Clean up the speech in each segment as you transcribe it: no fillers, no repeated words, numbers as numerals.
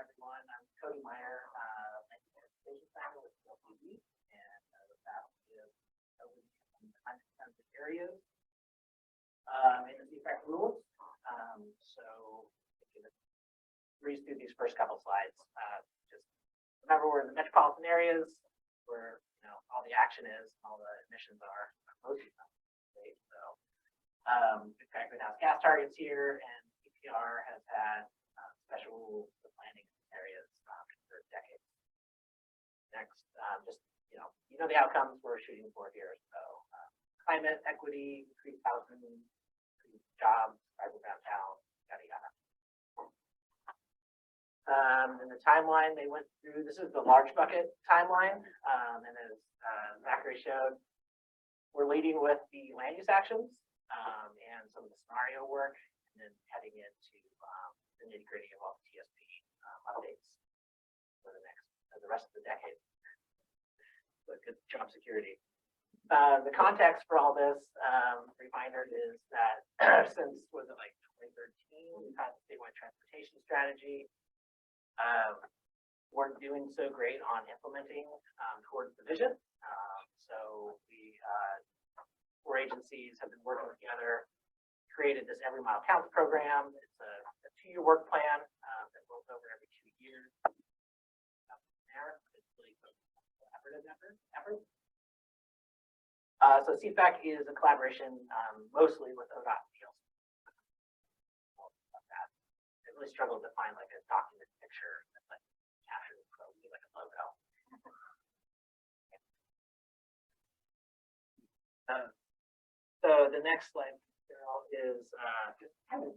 everyone. I'm Cody Meyer, Transportation Center with CFAs, and the faculty of climate sensitive areas in the CFAC rules. So if you breeze through these first couple slides, just remember we're in the metropolitan areas where all the action is, all the emissions are mostly from the state. So we've got greenhouse gas targets here, and EPR has had special rules for planning areas for decades. Next, just the outcomes we're shooting for here. So climate equity, increased housing, increased jobs, vibrant downtown, yada yada. And the timeline they went through, this is the large bucket timeline, and as Zachary showed, we're leading with the land use actions and some of the scenario work, and then heading into the nitty gritty of all the TSP updates for the rest of the decade. So good job security. The context for all this reminder is that since was it like 2013, we've had the statewide transportation strategy. We're doing so great on implementing towards the vision. So we, four agencies have been working together, created this Every Mile Counts program. It's a 2-year work plan that rolls over every 2 years. It's really collaborative effort. So CFAC is a collaboration mostly with ODOT and DLC. I really struggled to find like a document picture that like captures like a logo. So the next slide is just kind of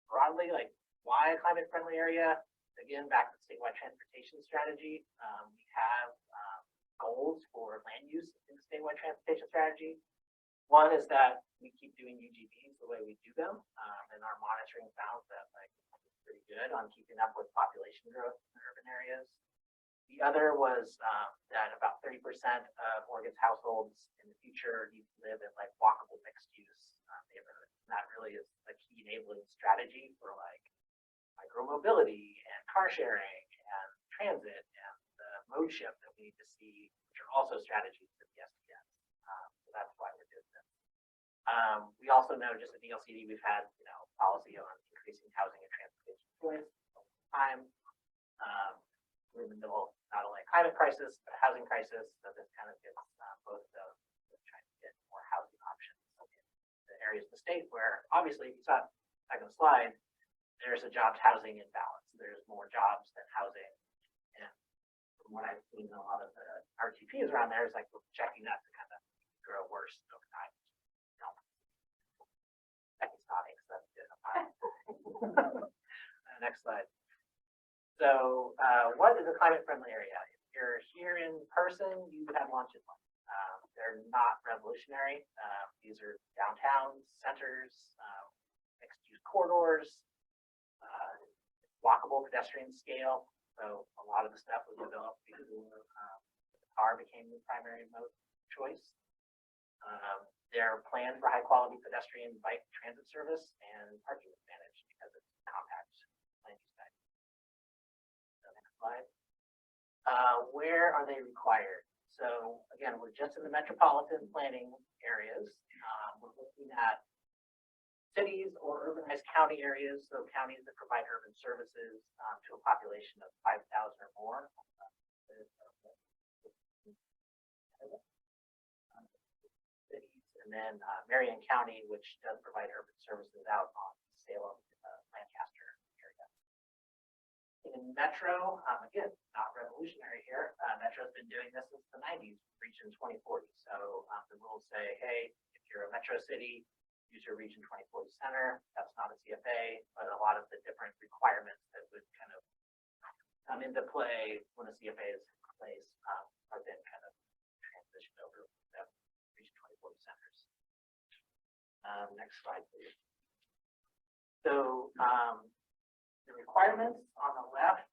broadly like why a climate friendly area. Again, back to the statewide transportation strategy. We have goals for land use in the statewide transportation strategy. One is that we keep doing UGVs the way we do them, and our monitoring found that like it's pretty good on keeping up with population growth in urban areas. The other was that about 30% of Oregon's households in the future need to live in like walkable mixed use neighborhoods. And that really is a key enabling strategy for like micromobility and car sharing and transit and the mode shift that we need to see, which are also strategies for the SDNs. So that's why we're doing this. We also know just at the LCD we've had policy on increasing housing and transportation choice over time. We're in the middle of not only a climate crisis, but a housing crisis. So this kind of gets both of those, trying to get more housing options in the areas of the state where obviously, if you saw the second slide, there's a jobs housing imbalance. There's more jobs than housing. And from what I've seen in a lot of the RTPs around there, is like we're projecting that to kind of grow worse over time. Becky's nodding, so that's good. Next slide. So what is a climate friendly area? If you're here in person, you would have lunch at one. They're not revolutionary. These are downtown centers, mixed use corridors, walkable pedestrian scale. So a lot of the stuff was developed because the car became the primary mode of choice. They're planned for high quality pedestrian bike transit service and parking advantage because it's compact land use type. Slide. Where are they required? So again, we're just in the metropolitan planning areas. We're looking at cities or urbanized county areas, so counties that provide urban services to a population of 5,000 or more. Cities, and then Marion County, which does provide urban services out on Salem, Lancaster. In Metro, again, not revolutionary here. Metro's been doing this since the 90s, Region 2040. So the rules say, hey, if you're a metro city, use your Region 2040 center. That's not a CFA, but a lot of the different requirements that would kind of come into play when a CFA is in place are then kind of transitioned over to Region 2040 centers. Next slide, please. So the requirements on the left,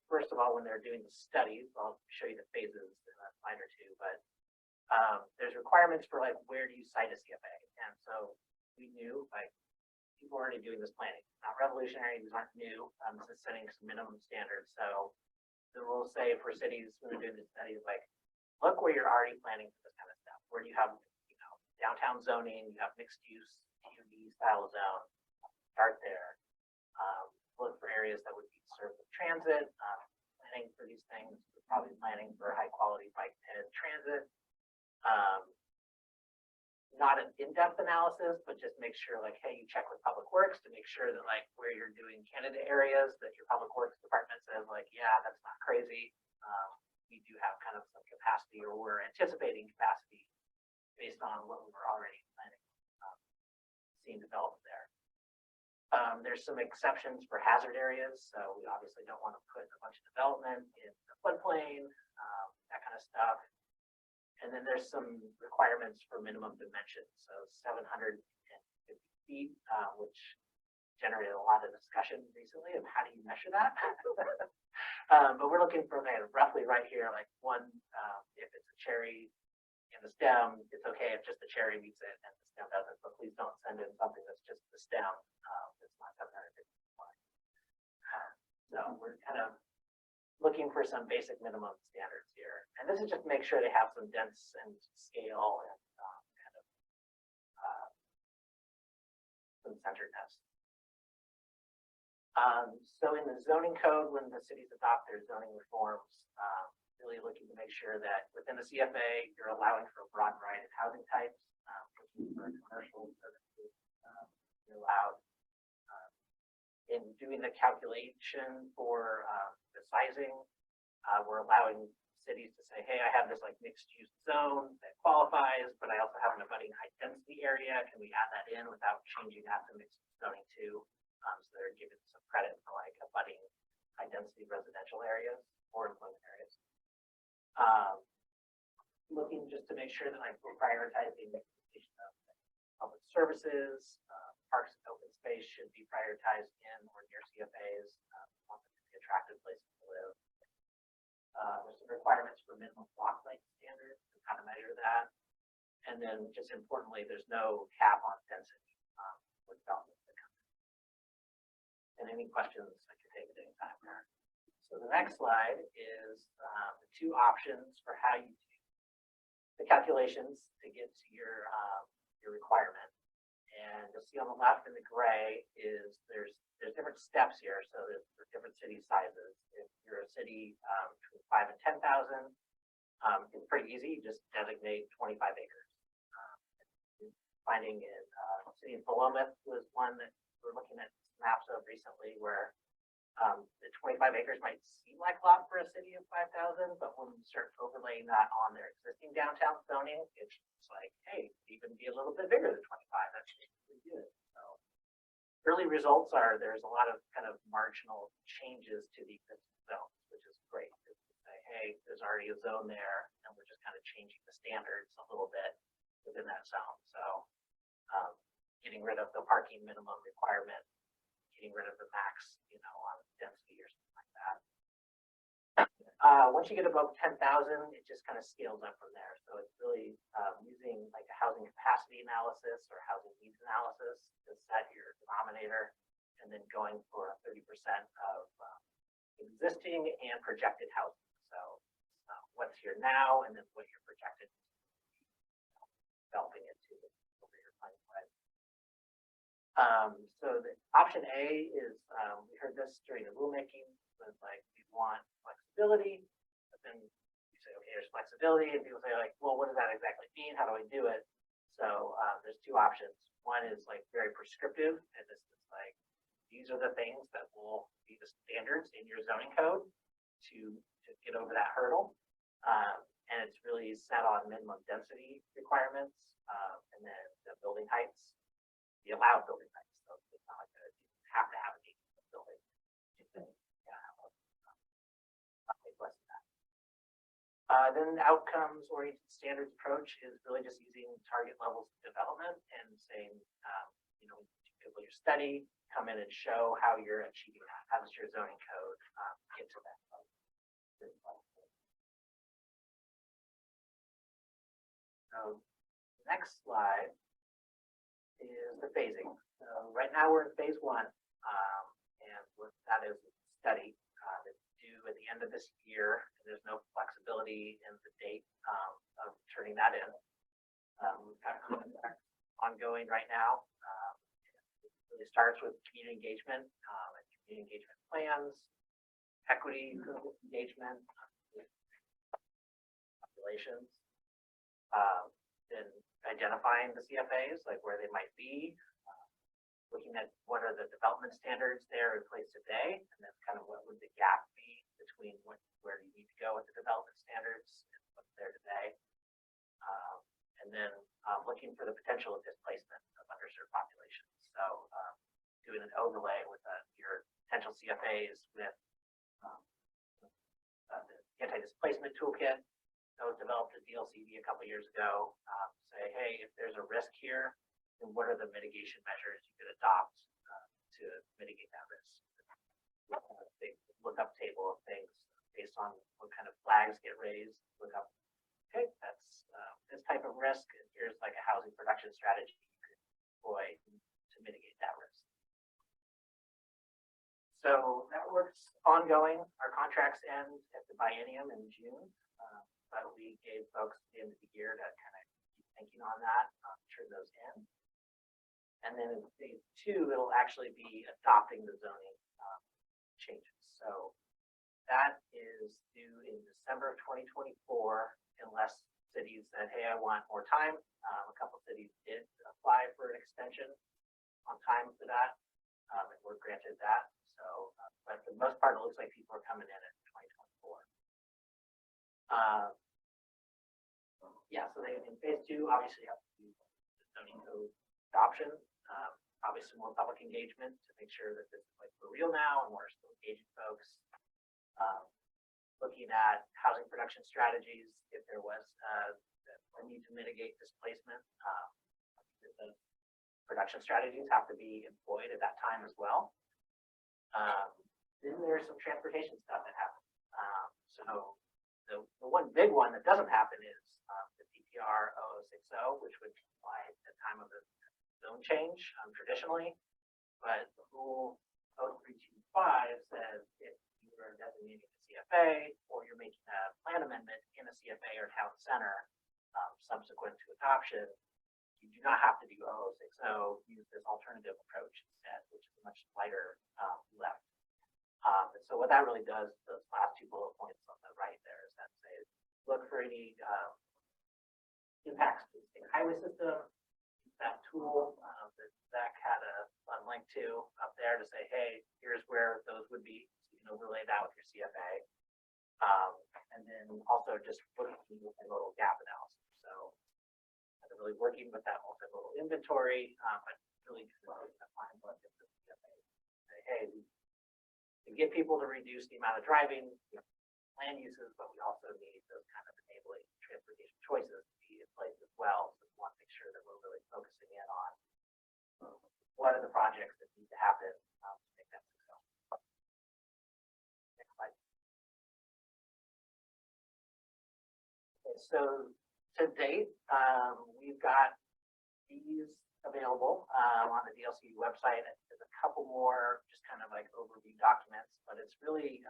first of all, when they're doing the studies, I'll show you the phases in a slide or two, but there's requirements for like where do you cite a CFA, and so we knew like people are already doing this planning. Not revolutionary, these aren't new. This is setting some minimum standards. So the rules say for cities when they're doing these studies, like, look where you're already planning for this kind of stuff. Where you have, downtown zoning, you have mixed use, PUD style zone. Start there. Look for areas that would be served with transit. Planning for these things, we're probably planning for high quality bike and transit. Not an in-depth analysis, but just make sure, like, hey, you check with Public Works to make sure that, like, where you're doing candidate areas, that your Public Works department says, like, yeah, that's not crazy. We do have kind of some capacity, or we're anticipating capacity based on what we were already planning, seeing developed there. There's some exceptions for hazard areas, so we obviously don't want to put a bunch of development in the floodplain, that kind of stuff. And then there's some requirements for minimum dimensions. So 750 feet, which generated a lot of discussion recently of how do you measure that. But we're looking for roughly right here, like one, if it's a cherry in the stem, it's okay if just the cherry meets it and the stem doesn't, but please don't send in something that's just the stem. It's not 750 feet. So we're kind of looking for some basic minimum standards here. And this is just to make sure they have some dense and scale and kind of some centeredness. So in the zoning code, when the cities adopt their zoning reforms, really looking to make sure that within the CFA, you're allowing for a broad variety of housing types, looking for commercial services, you're allowed in doing the calculation for the sizing, we're allowing cities to say, hey, I have this like mixed use zone that qualifies, but I also have an abutting high density area. Can we add that in without changing that to mixed zoning too? So they're giving some credit for like abutting high density residential areas or employment areas. Looking just to make sure that like we're prioritizing the public services, parks and open space should be prioritized in or near CFAs. Want them to be attractive places to live. There's some requirements for minimum block length standards and how to measure that. And then just importantly, there's no cap on density with development that comes in. And any questions I can take at any time there. So the next slide is the two options for how you do the calculations to get to your requirement. And you'll see on the left in the gray is there's different steps here. So there's different city sizes. If you're a city between 5 and 10,000, it's pretty easy. You just designate 25 acres. Finding in city of Philomath was one that we're looking at maps of recently where the 25 acres might seem like a lot for a city of 5,000, but when you start overlaying that on their existing downtown zoning, it's like, hey, even be a little bit bigger than 25. That's pretty good. So early results are there's a lot of kind of marginal changes to the existing zones, which is great. To say, hey, there's already a zone there, and we're just kind of changing the standards a little bit within that zone. So getting rid of the parking minimum requirement, getting rid of the max, on density or something like that. Once you get above 10,000, it just kind of scales up from there. So it's really using like a housing capacity analysis or housing needs analysis to set your denominator, and then going for 30% of existing and projected housing. So what's here now, and then what you're projected developing into over your planning plan. So the option A is, we heard this during the rulemaking, was like, we want flexibility, but then you say, okay, there's flexibility, and people say like, well, what does that exactly mean? How do I do it? So there's two options. One is like very prescriptive, and this is like, these are the things that will be the standards in your zoning code to get over that hurdle. And it's really set on minimum density requirements, and then the building heights, the allowed building heights. So it's not like you have to have a building. Less than that. Then the outcomes-oriented standards approach is really just using target levels of development and saying, people your study, come in and show how you're achieving that. How does your zoning code get to that level? So the next slide is the phasing. So right now we're in phase one, and that is a study. It's due at the end of this year, and there's no flexibility in the date of turning that in. We've got contracts ongoing right now. It really starts with community engagement and community engagement plans, equity engagement, populations, then identifying the CFAs, like where they might be, looking at what are the development standards there in place today, and then kind of what would the gap be between where you need to go with the development standards and what's there today. And then looking for the potential of displacement of underserved populations. So doing an overlay with your potential CFAs with the anti-displacement toolkit that was developed at DLCD a couple years ago. Say, hey, if there's a risk here, then what are the mitigation measures you could adopt to mitigate that risk? They look up table of things based on what kind of flags get raised. Look up, okay, that's this type of risk, and here's like a housing production strategy you could employ to mitigate that risk. So that work's ongoing. Our contracts end at the biennium in June, but we gave folks the end of the year to kind of keep thinking on that, turn those in. And then in phase two, it'll actually be adopting the zoning changes. So that is due in December of 2024, unless cities said, hey, I want more time. A couple cities did apply for an extension on time for that, and we're granted that. So, but for the most part, it looks like people are coming in at 2024. Yeah, so they in phase two, obviously have to do the zoning code adoption, probably some more public engagement to make sure that this is like for real now and we're still engaging folks. Looking at housing production strategies, if there was a need to mitigate displacement, the production strategies have to be employed at that time as well. Then there's some transportation stuff that happens. So the one big one that doesn't happen is the DPR 0060, which would apply at the time of the zone change traditionally, but the rule 0325 says if you are designating a CFA or you're making a plan amendment in a CFA or town center subsequent to adoption, you do not have to do 0060, use this alternative approach instead, which is a much lighter left. And so what that really does, those last two bullet points on the right there, is that say, look for any impacts to the state highway system. That tool that Zach had a link to up there to say, hey, here's where those would be, so you can overlay that with your CFA. And then also just looking with a little gap analysis. So really working with that multimodal inventory, but really just find what the CFA. Say, hey, we can get people to reduce the amount of driving, land uses, but we also need those kind of enabling transportation choices to be in place as well. So we want to make sure that we're really focusing in on what are the projects that need to happen to make that successful. Next slide. Okay, so to date, we've got these available on the DLC website. There's a couple more just kind of like overview documents, but it's really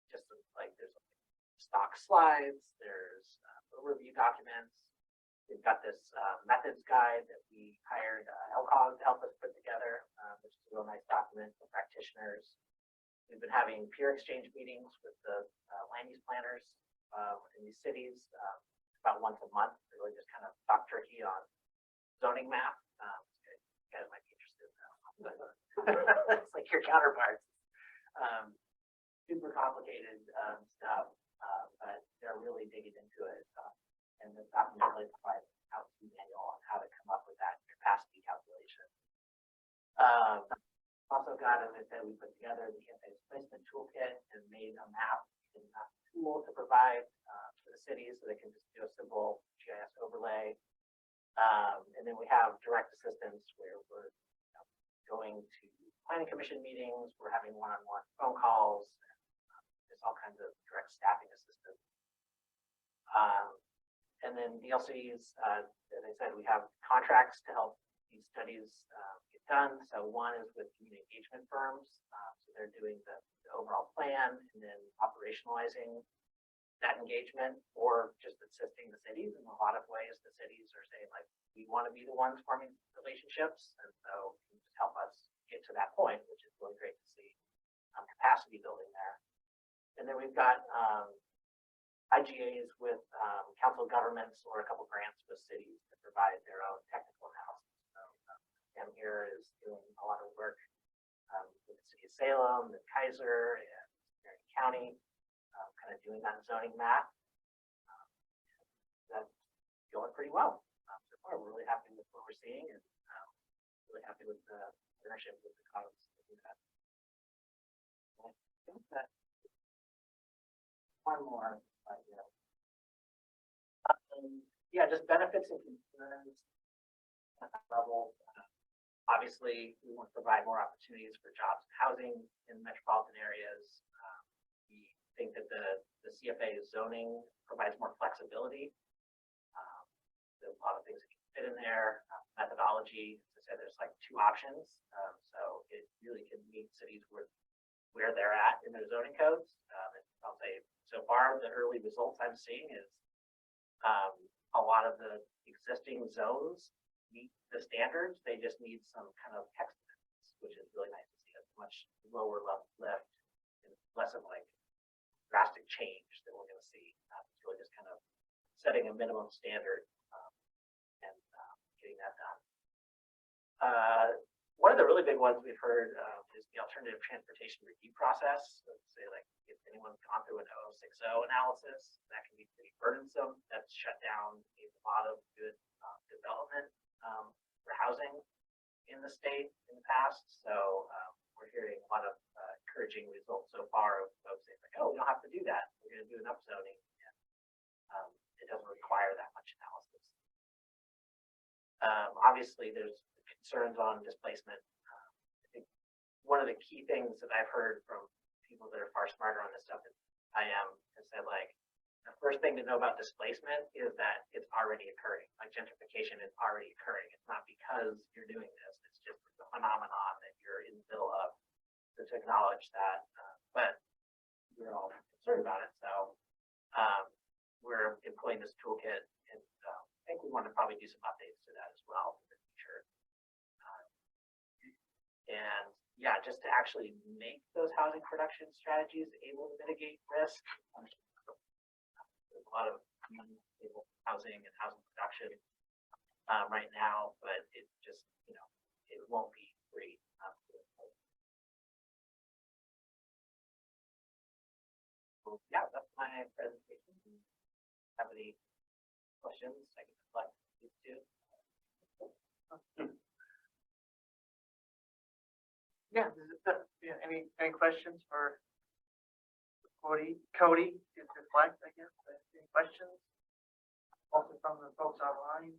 just like there's stock slides, there's overview documents. We've got this methods guide that we hired LCOG to help us put together, which is a real nice document for practitioners. We've been having peer exchange meetings with the land use planners in these cities about once a month. They really just kind of talk turkey on zoning map. You guys might be interested in that. It's like your counterparts. Super complicated stuff, but they're really digging into it. And the document really provides an how-to manual on how to come up with that capacity calculation. Also got, as I said, we put together the anti-displacement toolkit and made a map and a tool to provide for the cities so they can just do a simple GIS overlay. And then we have direct assistance where we're going to planning commission meetings, we're having one-on-one phone calls, and there's all kinds of direct staffing assistance. And then DLCs, as I said, we have contracts to help these studies get done. So one is with community engagement firms. So they're doing the overall plan and then operationalizing that engagement, or just assisting the cities. In a lot of ways, the cities are saying, like, we want to be the ones forming relationships, and so can just help us get to that point, which is really great to see. Capacity building there. And then we've got IGAs with council governments, or a couple grants with cities to provide their own technical analysis. So Tim here is doing a lot of work with the city of Salem, and Kaiser, and Marion County, kind of doing that zoning map. That's going pretty well so far. We're really happy with what we're seeing, and really happy with the partnership with the colleagues that we've had. I think that one more, yeah, just benefits and concerns at that level. Obviously, we want to provide more opportunities for jobs and housing in metropolitan areas. We think that the CFA zoning provides more flexibility. There's a lot of things that can fit in there. Methodology, as I said, there's like two options. So it really can meet cities where they're at in their zoning codes. And I'll say, so far, the early results I'm seeing is a lot of the existing zones meet the standards. They just need some kind of text amendments, which is really nice to see. A much lower level lift and less of like drastic change that we're going to see. It's really just kind of setting a minimum standard and getting that done. One of the really big ones we've heard is the alternative transportation review process. So say, like, if anyone's gone through an 0060 analysis, that can be pretty burdensome. That's shut down a lot of good development for housing in the state in the past. So we're hearing a lot of encouraging results so far of folks saying, like, oh, we don't have to do that. We're going to do an upzoning. And it doesn't require that much analysis. Obviously, there's concerns on displacement. I think one of the key things that I've heard from people that are far smarter on this stuff than I am is that, like, the first thing to know about displacement is that it's already occurring. Like, gentrification is already occurring. It's not because you're doing this. It's just a phenomenon that you're in the middle of. So to acknowledge that, but we're all concerned about it. So we're employing this toolkit, and I think we want to probably do some updates to that as well in the future. And yeah, just to actually make those housing production strategies able to mitigate risk. There's a lot of housing and housing production right now, but it just, it won't be free. So yeah, that's my presentation. Have any questions? I can reflect these two. Yeah, any questions for Cody to reflect, I guess? Any questions? Also from the folks online?